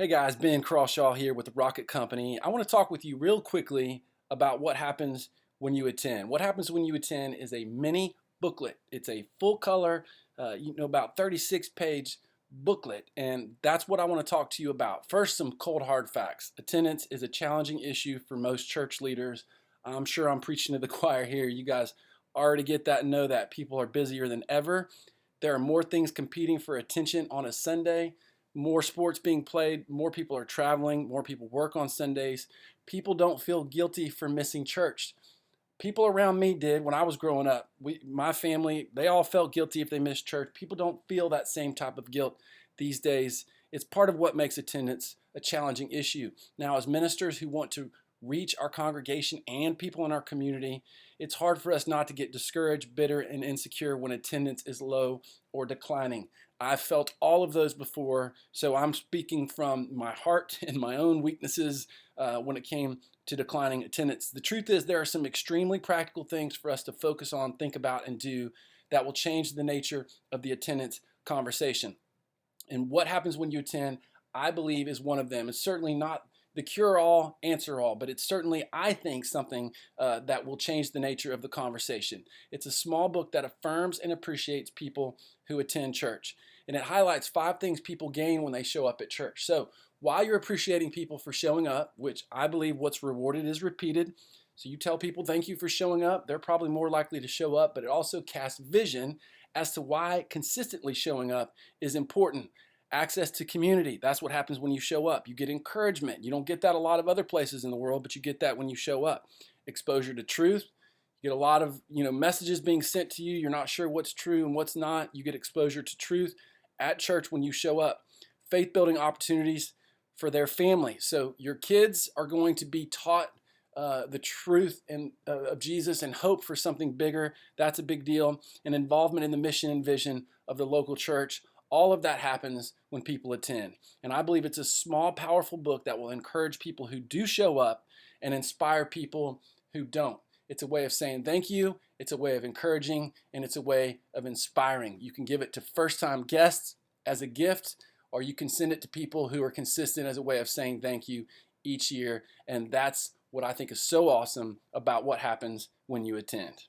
Hey guys, Ben Crawshaw here with the Rocket Company. I want to talk with you real quickly about what happens when you attend. What happens when you attend is a mini booklet. It's a full color, about 36-page booklet, and that's what I want to talk to you about. First, some cold hard facts. Attendance is a challenging issue for most church leaders. I'm sure I'm preaching to the choir here. You guys already get that and know that people are busier than ever. There are more things competing for attention on a Sunday, more sports being played, more people are traveling, more people work on Sundays. People don't feel guilty for missing church. People around me did when I was growing up. My family, they all felt guilty if they missed church. People don't feel that same type of guilt these days. It's part of what makes attendance a challenging issue. Now, as ministers who want to reach our congregation and people in our community, it's hard for us not to get discouraged, bitter, and insecure when attendance is low or declining. I've felt all of those before, so I'm speaking from my heart and my own weaknesses when it came to declining attendance. The truth is, there are some extremely practical things for us to focus on, think about, and do that will change the nature of the attendance conversation. And what happens when you attend, I believe, is one of them. It's certainly not the cure-all, answer-all, but it's certainly, I think, something that will change the nature of the conversation. It's a small book that affirms and appreciates people who attend church. And it highlights 5 things people gain when they show up at church. So while you're appreciating people for showing up, which I believe what's rewarded is repeated, so you tell people thank you for showing up, they're probably more likely to show up, but it also casts vision as to why consistently showing up is important. Access to community, that's what happens when you show up. You get encouragement. You don't get that a lot of other places in the world, but you get that when you show up. Exposure to truth. You get a lot of messages being sent to you. You're not sure what's true and what's not. You get exposure to truth at church when you show up. Faith building opportunities for their family. So your kids are going to be taught the truth of Jesus and hope for something bigger. That's a big deal. And involvement in the mission and vision of the local church. All of that happens when people attend. And I believe it's a small, powerful book that will encourage people who do show up and inspire people who don't. It's a way of saying thank you, it's a way of encouraging, and it's a way of inspiring. You can give it to first-time guests as a gift, or you can send it to people who are consistent as a way of saying thank you each year. And that's what I think is so awesome about what happens when you attend.